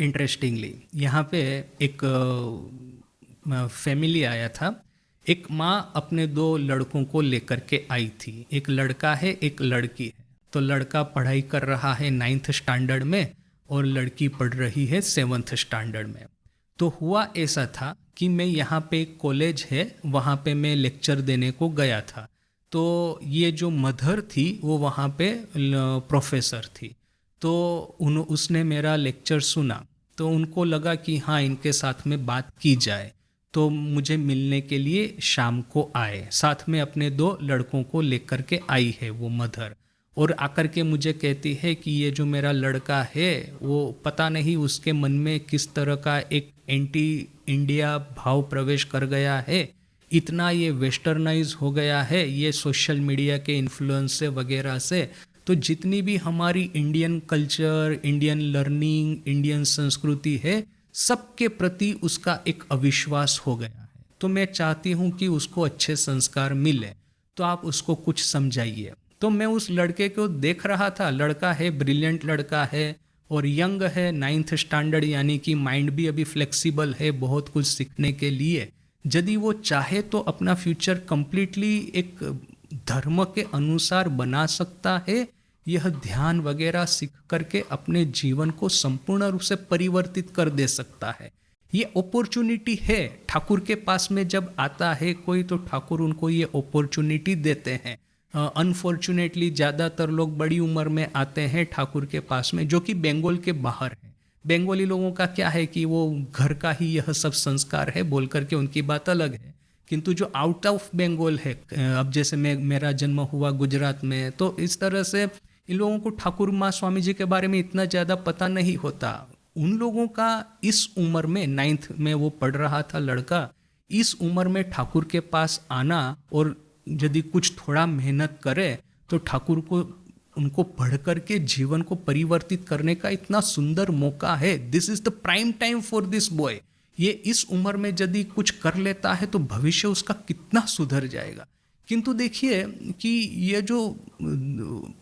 Interestingly यहाँ पे एक फैमिली आया था। एक माँ अपने दो लड़कों को लेकर के आई थी। एक लड़का है, एक लड़की है। तो लड़का पढ़ाई कर रहा है 9th स्टैंडर्ड में और लड़की पढ़ रही है 7th स्टैंडर्ड में। तो हुआ ऐसा था कि मैं यहाँ पे एक कॉलेज है, वहाँ पे मैं लेक्चर देने को गया था। तो ये जो मदर थी वो वहाँ पे प्रोफेसर थी। तो उसने मेरा लेक्चर सुना, तो उनको लगा कि हाँ, इनके साथ में बात की जाए। तो मुझे मिलने के लिए शाम को आए, साथ में अपने दो लड़कों को लेकर के आई है वो मदर। और आकर के मुझे कहती है कि ये जो मेरा लड़का है वो पता नहीं उसके मन में किस तरह का एक एंटी इंडिया भाव प्रवेश कर गया है, इतना ये वेस्टर्नाइज हो गया है ये सोशल मीडिया के इन्फ्लुएंस से वगैरह से। तो जितनी भी हमारी Indian culture, Indian learning, Indian संस्कृति है, सबके प्रति उसका एक अविश्वास हो गया है। तो मैं चाहती हूँ कि उसको अच्छे संस्कार मिले, तो आप उसको कुछ समझाइए। तो मैं उस लड़के को देख रहा था, लड़का है, ब्रिलियंट लड़का है और यंग है, 9th स्टैंडर्ड, यानी कि माइंड भी अभी फ्लेक्सिबल है बहुत कुछ सीखने के लिए। यदि वो चाहे तो अपना फ्यूचर कंप्लीटली एक धर्म के अनुसार बना सकता है। यह ध्यान वगैरह सीख करके अपने जीवन को संपूर्ण रूप से परिवर्तित कर दे सकता है। ये अपॉर्चुनिटी है ठाकुर के पास में। जब आता है कोई तो ठाकुर उनको ये अपॉर्चुनिटी देते हैं। अनफॉर्चुनेटली ज़्यादातर लोग बड़ी उम्र में आते हैं ठाकुर के पास में, जो कि बंगाल के बाहर है। बंगाली लोगों का क्या है कि वो घर का ही यह सब संस्कार है बोल करके उनकी बात अलग है। किंतु जो आउट ऑफ बंगाल है, अब जैसे मेरा जन्म हुआ गुजरात में, तो इस तरह से इन लोगों को ठाकुर माँ स्वामी जी के बारे में इतना ज़्यादा पता नहीं होता। उन लोगों का इस उम्र में, 9th में वो पढ़ रहा था लड़का, इस उम्र में ठाकुर के पास आना और यदि कुछ थोड़ा मेहनत करे तो ठाकुर को उनको पढ़ करके जीवन को परिवर्तित करने का इतना सुंदर मौका है। This is the prime time for this boy. ये इस उम्र में यदि कुछ कर लेता है तो भविष्य उसका कितना सुधर जाएगा। किंतु देखिए कि ये जो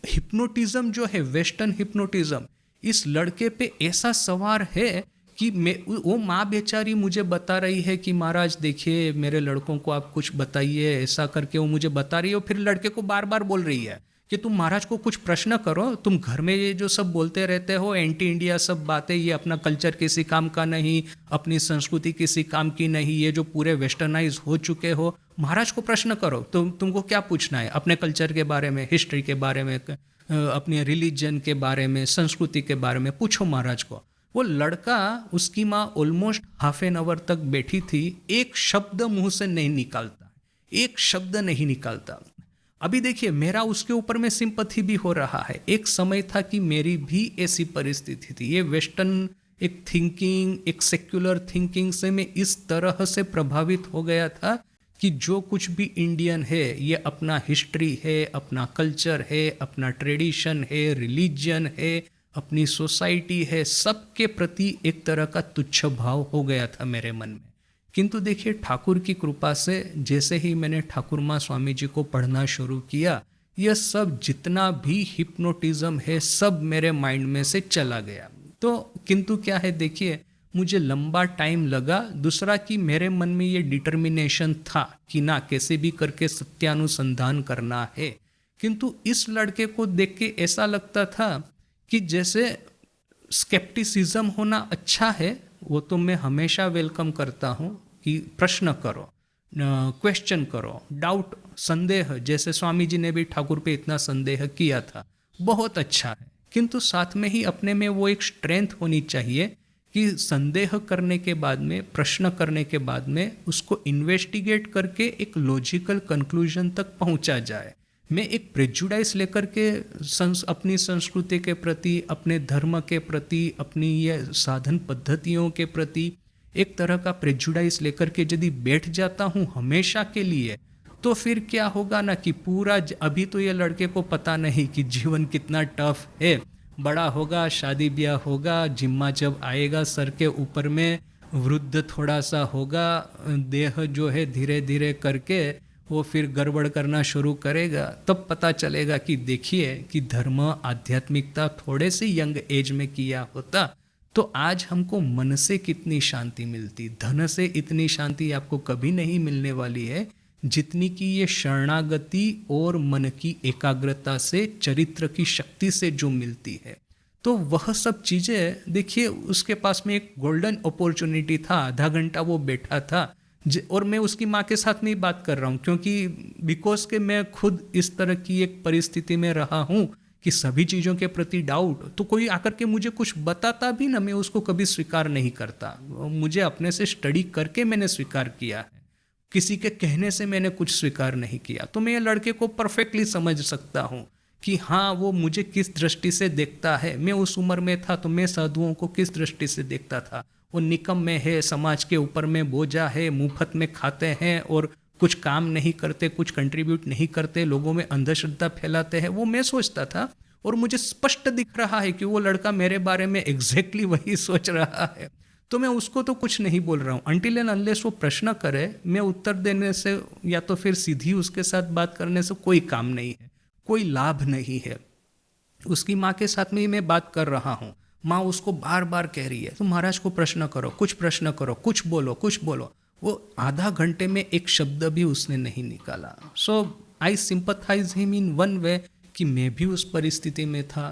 हिप्नोटिज्म जो है, वेस्टर्न हिप्नोटिज्म, इस लड़के पे ऐसा सवार है कि वो माँ बेचारी मुझे बता रही है कि महाराज देखिए मेरे लड़कों को आप कुछ बताइए, ऐसा करके वो मुझे बता रही है। और फिर लड़के को बार बार बोल रही है कि तुम महाराज को कुछ प्रश्न करो, तुम घर में ये जो सब बोलते रहते हो एंटी इंडिया सब बातें, ये अपना कल्चर किसी काम का नहीं, अपनी संस्कृति किसी काम की नहीं, ये जो पूरे वेस्टर्नाइज हो चुके हो, महाराज को प्रश्न करो। तुमको क्या पूछना है अपने कल्चर के बारे में, हिस्ट्री के बारे में, अपने रिलीजन के बारे में, संस्कृति के बारे में पूछो महाराज को। वो लड़का, उसकी माँ ऑलमोस्ट हाफ एन आवर तक बैठी थी, एक शब्द मुंह से नहीं निकालता, एक शब्द नहीं निकालता। अभी देखिए मेरा उसके ऊपर में सिंपैथी भी हो रहा है। एक समय था कि मेरी भी ऐसी परिस्थिति थी। ये वेस्टर्न एक थिंकिंग, एक सेक्युलर थिंकिंग से मैं इस तरह से प्रभावित हो गया था कि जो कुछ भी इंडियन है ये अपना हिस्ट्री है, अपना कल्चर है, अपना ट्रेडिशन है, रिलीजन है, अपनी सोसाइटी है, सबके प्रति एक तरह का तुच्छ भाव हो गया था मेरे मन में। किंतु देखिए ठाकुर की कृपा से जैसे ही मैंने ठाकुर माँ स्वामी जी को पढ़ना शुरू किया, यह सब जितना भी हिप्नोटिज्म है सब मेरे माइंड में से चला गया। तो किंतु क्या है देखिए, मुझे लंबा टाइम लगा। दूसरा कि मेरे मन में ये डिटर्मिनेशन था कि ना कैसे भी करके सत्यानुसंधान करना है। किंतु इस लड़के को देख के ऐसा लगता था कि जैसे स्केप्टिसिज्म होना अच्छा है, वो तो मैं हमेशा वेलकम करता हूँ कि प्रश्न करो, क्वेश्चन करो, डाउट, संदेह, जैसे स्वामी जी ने भी ठाकुर पे इतना संदेह किया था, बहुत अच्छा है। किंतु साथ में ही अपने में वो एक स्ट्रेंथ होनी चाहिए कि संदेह करने के बाद में, प्रश्न करने के बाद में उसको इन्वेस्टिगेट करके एक लॉजिकल कंक्लूजन तक पहुंचा जाए। मैं एक प्रेजुडाइज लेकर के अपनी संस्कृति के प्रति, अपने धर्म के प्रति, अपनी ये साधन पद्धतियों के प्रति एक तरह का प्रेजुडाइज लेकर के यदि बैठ जाता हूँ हमेशा के लिए, तो फिर क्या होगा ना कि पूरा अभी तो ये लड़के को पता नहीं कि जीवन कितना टफ है। बड़ा होगा, शादी ब्याह होगा, जिम्मा जब आएगा सर के ऊपर में, वृद्ध थोड़ा सा होगा, देह जो है धीरे धीरे करके वो फिर गड़बड़ करना शुरू करेगा। तब पता चलेगा कि देखिए कि धर्म, आध्यात्मिकता थोड़े से यंग एज में किया होता तो आज हमको मन से कितनी शांति मिलती, धन से इतनी शांति आपको कभी नहीं मिलने वाली है जितनी कि ये शरणागति और मन की एकाग्रता से, चरित्र की शक्ति से जो मिलती है। तो वह सब चीज़ें देखिए, उसके पास में एक गोल्डन अपॉर्चुनिटी था, आधा घंटा वो बैठा था और मैं उसकी माँ के साथ में ही बात कर रहा हूँ, क्योंकि बिकॉज के मैं खुद इस तरह की एक परिस्थिति में रहा हूँ कि सभी चीज़ों के प्रति डाउट, तो कोई आकर के मुझे कुछ बताता भी ना, मैं उसको कभी स्वीकार नहीं करता। मुझे अपने से स्टडी करके मैंने स्वीकार किया है, किसी के कहने से मैंने कुछ स्वीकार नहीं किया। तो मैं ये लड़के को परफेक्टली समझ सकता हूँ कि हाँ, वो मुझे किस दृष्टि से देखता है। मैं उस उम्र में था तो मैं साधुओं को किस दृष्टि से देखता था, वो निकम में है, समाज के ऊपर में बोझा है, मुफ्त में खाते हैं और कुछ काम नहीं करते, कुछ कंट्रीब्यूट नहीं करते, लोगों में अंधश्रद्धा फैलाते हैं, वो मैं सोचता था। और मुझे स्पष्ट दिख रहा है कि वो लड़का मेरे बारे में एग्जैक्टली वही सोच रहा है। तो मैं उसको तो कुछ नहीं बोल रहा हूँ, अनटिल एंड अनलेस वो प्रश्न करे, मैं उत्तर देने से या तो फिर सीधी उसके साथ बात करने से कोई काम नहीं है, कोई लाभ नहीं है। उसकी माँ के साथ में ही मैं बात कर रहा हूँ, माँ उसको बार बार कह रही है, तुम महाराज को प्रश्न करो, कुछ प्रश्न करो, कुछ बोलो, कुछ बोलो। वो आधा घंटे में एक शब्द भी उसने नहीं निकाला। So I sympathise him in one way कि मैं भी उस परिस्थिति में था,